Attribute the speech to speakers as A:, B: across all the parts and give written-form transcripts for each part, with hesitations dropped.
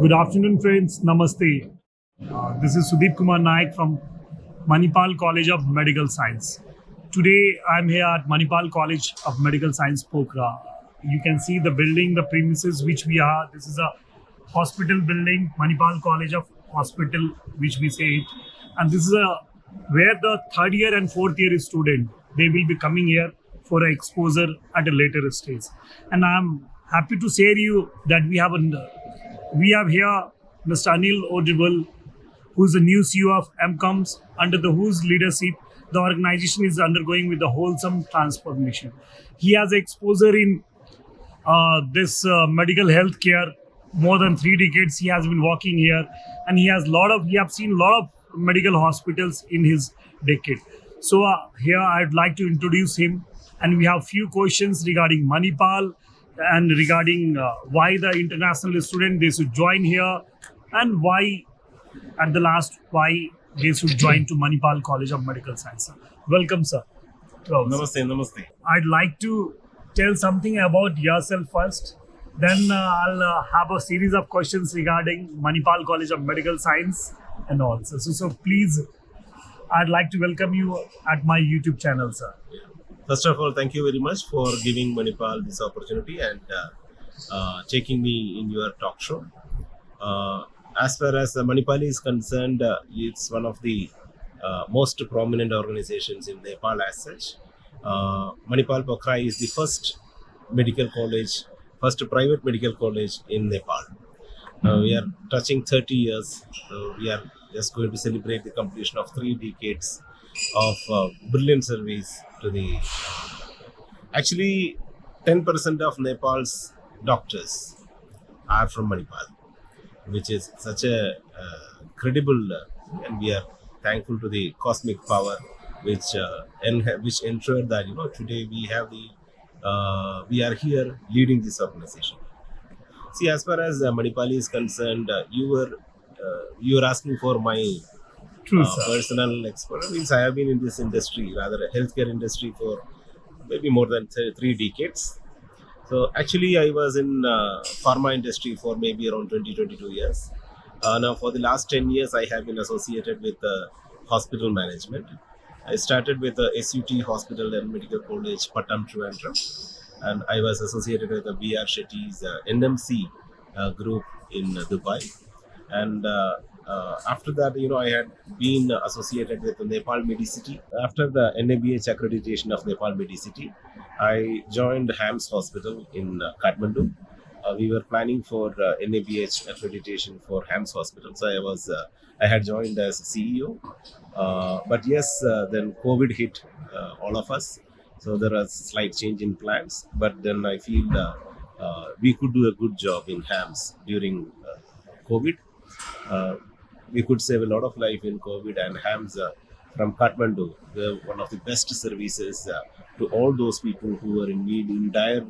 A: Good afternoon, friends. Namaste. This is Sudeep Nayak from Manipal College of Medical Science. Today, I'm here at Manipal College of Medical Science, Pokhara. You can see the building, the premises which we are. This is a hospital building, Manipal College of Hospital, which we say it. And this is where the third year and fourth year student, they will be coming here for an exposure at a later stage. And I'm happy to share you that we have here Mr. Anil Audible, who is the new CEO of MCOMS, under the whose leadership the organization is undergoing with the wholesome transformation. He has exposure in this medical health care more than 3 decades. He has been working here, and he have seen a lot of medical hospitals in his decade. So here I'd like to introduce him, and we have few questions regarding Manipal and regarding why the international student they should join here, and why at the last why they should join to Manipal College of Medical Science. Welcome, sir.
B: Namaste, namaste.
A: I'd like to tell something about yourself first. Then I'll have a series of questions regarding Manipal College of Medical Science and all. So please, I'd like to welcome you at my YouTube channel, sir.
B: First of all, thank you very much for giving Manipal this opportunity and taking me in your talk show. As far as Manipal is concerned, it's one of the most prominent organizations in Nepal as such. Manipal Pokhara is the first medical college, first private medical college in Nepal. We are touching 30 years. We are just going to celebrate the completion of 3 decades of brilliant service to the... Actually, 10% of Nepal's doctors are from Manipal, which is such a credible, and we are thankful to the cosmic power which ensured that today we have we are here leading this organization. See, as far as Manipal is concerned, you were asking for my
A: True, sir.
B: personal experience. Means I have been in this industry, rather a healthcare industry, for maybe more than 3 decades. So actually, I was in pharma industry for maybe around 22 years. Now, for the last 10 years, I have been associated with hospital management. I started with the SUT Hospital and Medical College, Pattam, Trivandrum, and I was associated with the B.R. Shetty's NMC group in Dubai. And after that, I had been associated with the Nepal Medicity. After the NABH accreditation of Nepal Medicity, I joined HAMS Hospital in Kathmandu. We were planning for NABH accreditation for HAMS Hospital, so I had joined as CEO. But yes, then COVID hit all of us, so there was slight change in plans. But then I feel we could do a good job in HAMS during COVID. We could save a lot of life in COVID, and HAMS from Kathmandu, they're one of the best services to all those people who are in dire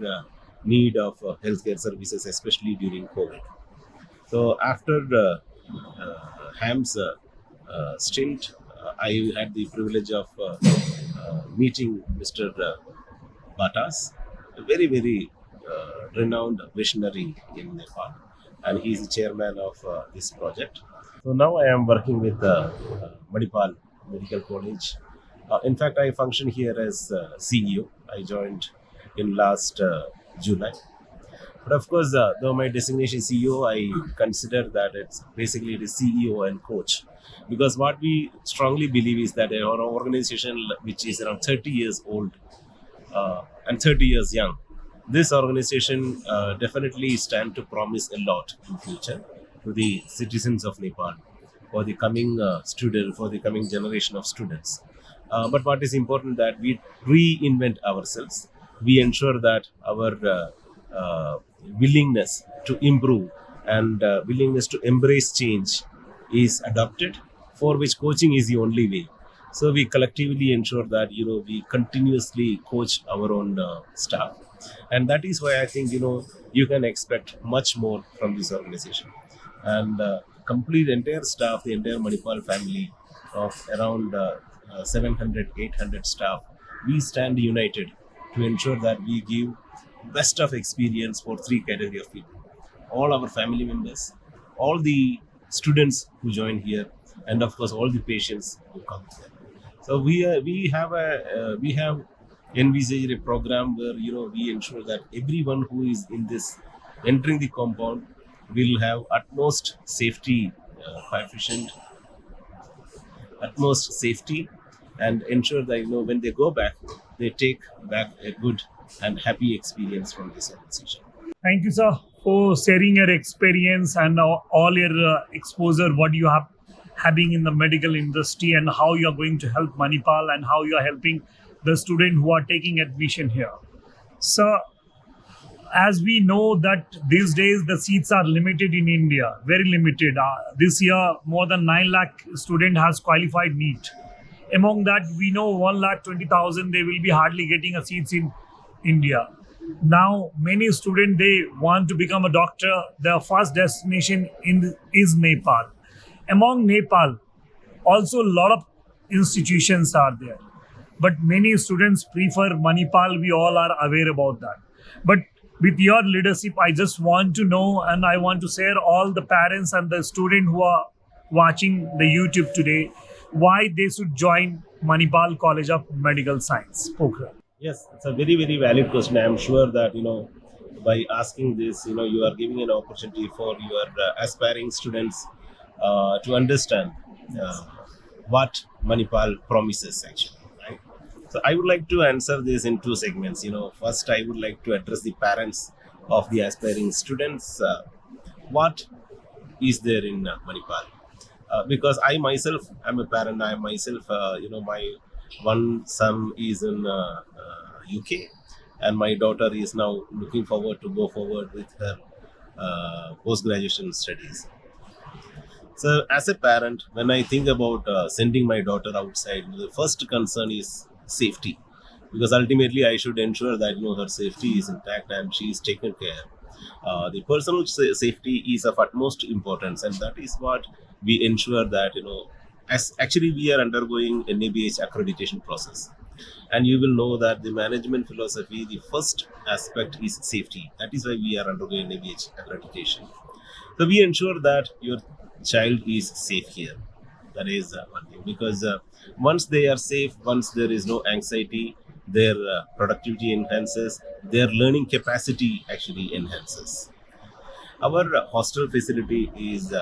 B: need of healthcare services, especially during COVID. So after HAMS stint, I had the privilege of meeting Mr. Batas, a very, very renowned visionary in Nepal, and he is the chairman of this project. So now I am working with Manipal Medical College. In fact, I function here as CEO. I joined in last July. But of course, though my designation is CEO, I consider that it's basically the CEO and coach. Because what we strongly believe is that our organization, which is around 30 years old and 30 years young, this organization definitely stand to promise a lot in future to the citizens of Nepal, for the coming for the coming generation of students. But what is important that we reinvent ourselves. We ensure that our willingness to improve and willingness to embrace change is adopted, for which coaching is the only way. So we collectively ensure that we continuously coach our own staff, and that is why I think you can expect much more from this organization. And complete entire staff, the entire Manipal family of around 700, 800 staff, we stand united to ensure that we give best of experience for 3 category of people: all our family members, all the students who join here, and of course all the patients who come here. So we have envisaged a program where we ensure that everyone who is in this entering the compound will have utmost safety coefficient, utmost safety, and ensure that when they go back, they take back a good and happy experience from this organization.
A: Thank you, sir, for sharing your experience and all your exposure, what you have having in the medical industry, and how you are going to help Manipal and how you are helping the student who are taking admission here. Sir, as we know that these days the seats are limited in India, very limited. This year, more than 9 lakh student has qualified NEET. Among that, we know 1,20,000 they will be hardly getting a seats in India. Now, many students they want to become a doctor. Their first destination is Nepal. Among Nepal, also a lot of institutions are there, but many students prefer Manipal. We all are aware about that. But with your leadership, I just want to know, and I want to share all the parents and the students who are watching the YouTube today, why they should join Manipal College of Medical Science, Pokhara.
B: Yes, it's a very, very valid question. I'm sure that, by asking this, you are giving an opportunity for your aspiring students to understand what Manipal promises actually, right? So I would like to answer this in two segments. First, I would like to address the parents of the aspiring students. What is there in Manipal? Because I myself am a parent. I myself, my one son is in UK, and my daughter is now looking forward to go forward with her post-graduation studies. So, as a parent, when I think about sending my daughter outside, the first concern is safety, because ultimately I should ensure that her safety is intact and she is taken care. The personal safety is of utmost importance, and that is what we ensure that as actually we are undergoing an MBBS accreditation process, and you will know that the management philosophy, the first aspect is safety. That is why we are undergoing MBBS accreditation. So we ensure that your child is safe here. That is one thing, because once they are safe, once there is no anxiety, their productivity enhances, their learning capacity actually enhances. Our hostel facility is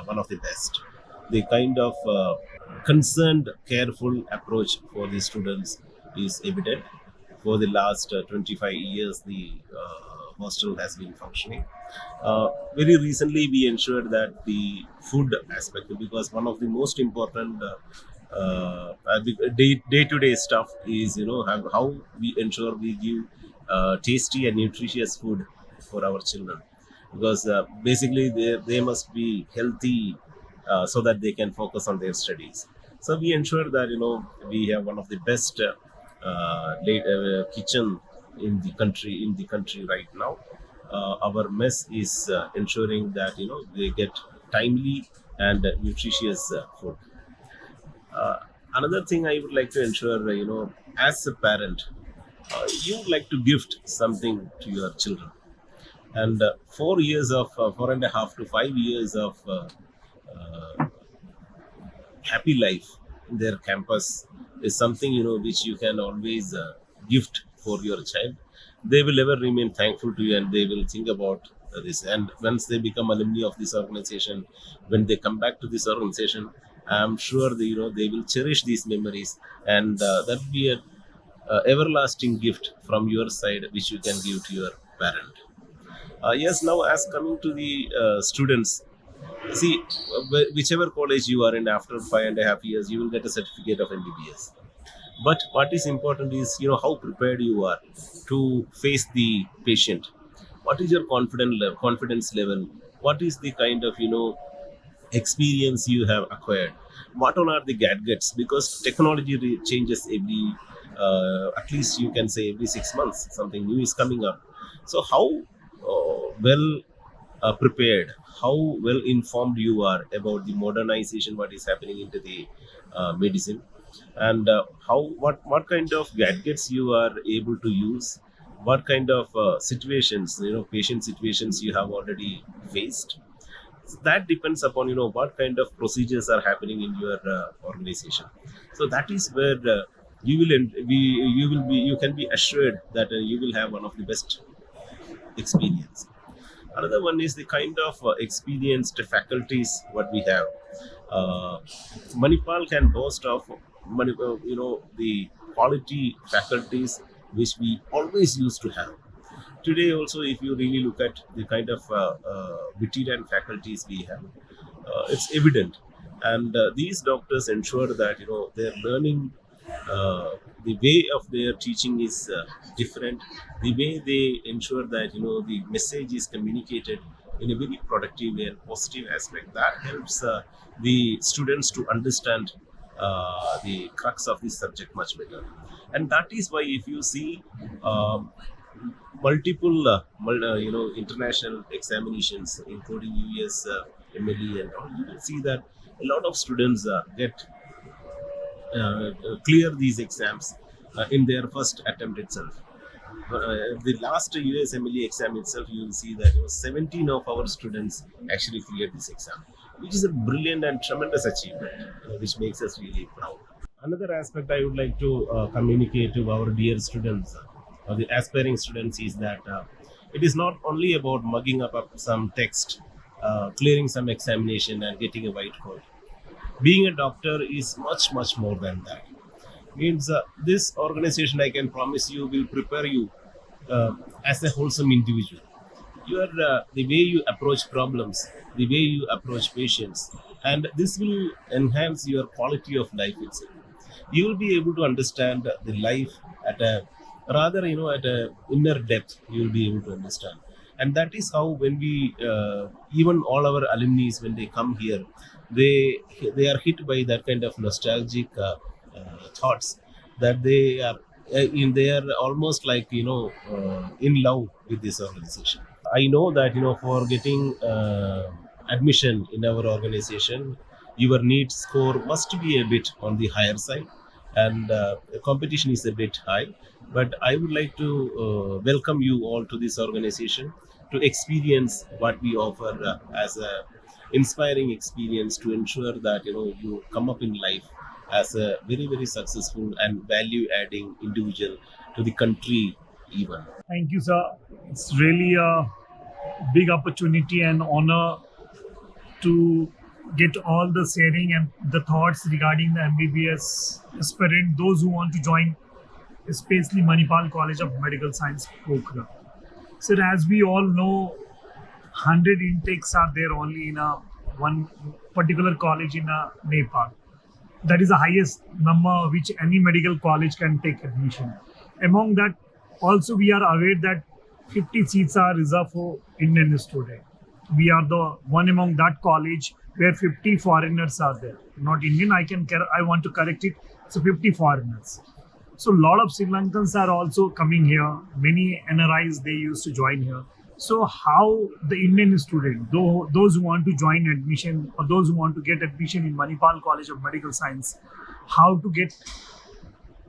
B: one of the best. The kind of concerned, careful approach for the students is evident. For the last 25 years, the hostel has been functioning. Very recently, we ensured that the food aspect, because one of the most important day-to-day stuff is how we ensure we give tasty and nutritious food for our children, because basically they must be healthy so that they can focus on their studies. So we ensure that we have one of the best kitchen in the country right now. Our mess is ensuring that they get timely and nutritious food. Another thing I would like to ensure, as a parent, you would like to gift something to your children, and 4 years of 4.5 to 5 years of happy life in their campus is something which you can always gift for your child. They will ever remain thankful to you, and they will think about this. And once they become alumni of this organization, when they come back to this organization, I'm sure they will cherish these memories, and that will be a everlasting gift from your side which you can give to your parent. Yes, now as coming to the students, see, whichever college you are in, after 5.5 years, you will get a certificate of MBBS. But what is important is how prepared you are to face the patient. What is your confidence level? What is the kind of experience you have acquired? What all are the gadgets? Because technology changes every, at least you can say every 6 months, something new is coming up. So how well prepared, how well informed you are about the modernization, what is happening into the medicine, and what kind of gadgets you are able to use, what kind of situations, patient situations you have already faced. that depends upon what kind of procedures are happening in your organization. So that is where you can be assured that you will have one of the best experience. Another one is the kind of experienced faculties what we have. uh, Manipal can boast of the quality faculties which we always used to have. Today also, if you really look at the kind of veteran faculties we have, it's evident. And these doctors ensure that they're learning, the way of their teaching is different. The way they ensure that the message is communicated in a very productive and positive aspect, that helps the students to understand the crux of this subject much better. And that is why, if you see um, multiple international examinations, including US MLE and all, you will see that a lot of students get clear these exams in their first attempt itself. The last US MLE exam itself, you will see that 17 of our students actually cleared this exam, which is a brilliant and tremendous achievement, which makes us really proud. Another aspect I would like to communicate to our dear students, or the aspiring students, is that it is not only about mugging up some text, clearing some examination, and getting a white coat. Being a doctor is much, much more than that. Means this organization, I can promise you, will prepare you uh, as a wholesome individual. The way you approach problems, the way you approach patients, and this will enhance your quality of life itself. You will be able to understand the life at a rather at a inner depth. You will be able to understand, and that is how, when we even all our alumni, when they come here, they are hit by that kind of nostalgic thoughts, that they are almost like in love with this organization. I know that for getting admission in our organization, your NEET score must be a bit on the higher side, and the competition is a bit high. But I would like to welcome you all to this organization, to experience what we offer as a inspiring experience, to ensure that you come up in life as a very, very successful and value adding individual to the country even.
A: Thank you, sir. It's really a big opportunity and honor to get all the sharing and the thoughts regarding the MBBS aspirant, those who want to join, especially Manipal College of Medical Science, Pokhara. Sir, as we all know, 100 intakes are there only in a one particular college in Nepal. That is the highest number which any medical college can take admission. Among that, also we are aware that 50 seats are reserved for Indian students. We are the one among that college where 50 foreigners are there. Not Indian, I want to correct it. So 50 foreigners. So a lot of Sri Lankans are also coming here. Many NRIs, they used to join here. So how the Indian student, those who want to join admission or those who want to get admission in Manipal College of Medical Science, how to get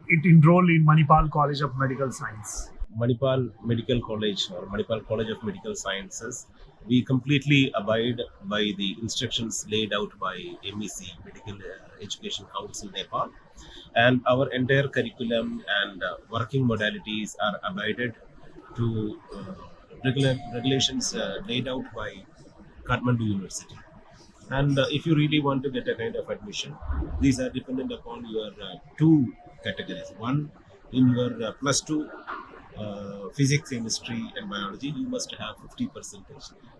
A: it enrolled in Manipal College of Medical Science?
B: Manipal Medical College, or Manipal College of Medical Sciences, we completely abide by the instructions laid out by MEC, Medical Education Council, Nepal, and our entire curriculum and working modalities are abided to regulations laid out by Kathmandu University. And if you really want to get a kind of admission, these are dependent upon your two categories. One, in your plus two physics, chemistry, and biology, you must have 50%,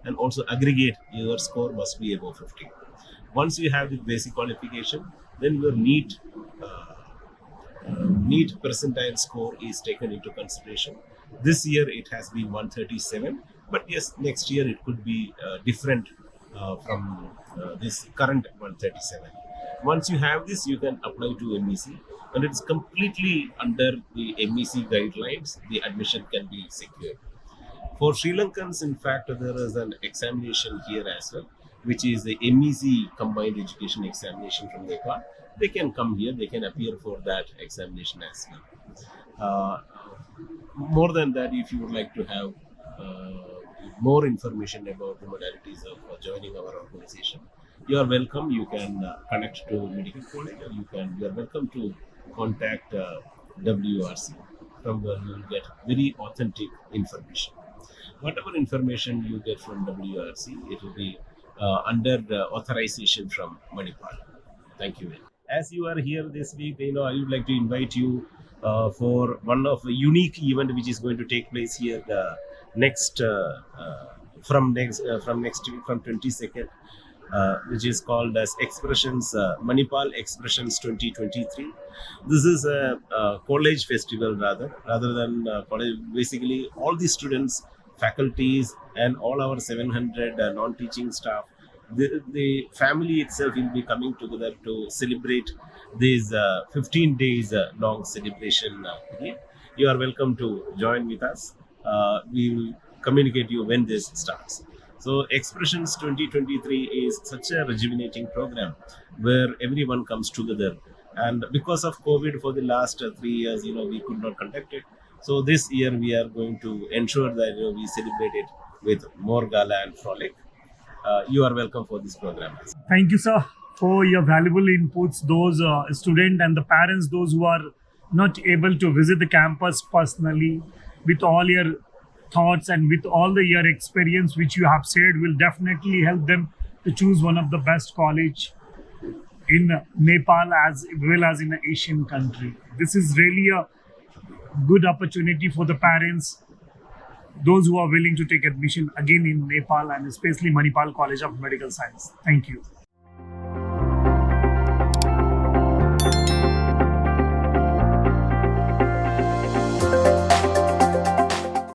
B: and also aggregate your score must be above 50. Once you have the basic qualification, then your NEET percentile score is taken into consideration. This year it has been 137, but yes, next year it could be different from this current 137. Once you have this, you can apply to MEC, and it's completely under the MEC guidelines. The admission can be secured. For Sri Lankans, in fact, there is an examination here as well, which is the MEC combined education examination from Nepal. They can come here, they can appear for that examination as well. More than that, if you would like to have more information about the modalities of joining our organization, you are welcome. You can connect to medical college, or you are welcome to contact WRC, from where you will get very authentic information. Whatever information you get from WRC, it will be under the authorization from Manipal. Thank you. As you are here this week, I would like to invite you for one of a unique event which is going to take place here next from next week, from 22nd, which is called as Expressions Manipal Expressions 2023. This is a college festival rather than college. Basically, all the students, faculties, and all our 700 non-teaching staff, the family itself will be coming together to celebrate this 15 days long celebration period. You are welcome to join with us. We will communicate you when this starts. So Expressions 2023 is such a rejuvenating program where everyone comes together. And because of COVID for the last 3 years, we could not conduct it. So this year we are going to ensure that we celebrate it with more gala and frolic. You are welcome for this program.
A: Thank you, sir, for your valuable inputs. Those students and the parents, those who are not able to visit the campus personally, with all your thoughts and with all your experience which you have shared, will definitely help them to choose one of the best college in Nepal as well as in an Asian country. This is really a good opportunity for the parents, those who are willing to take admission again in Nepal, and especially Manipal College of Medical Science. Thank you.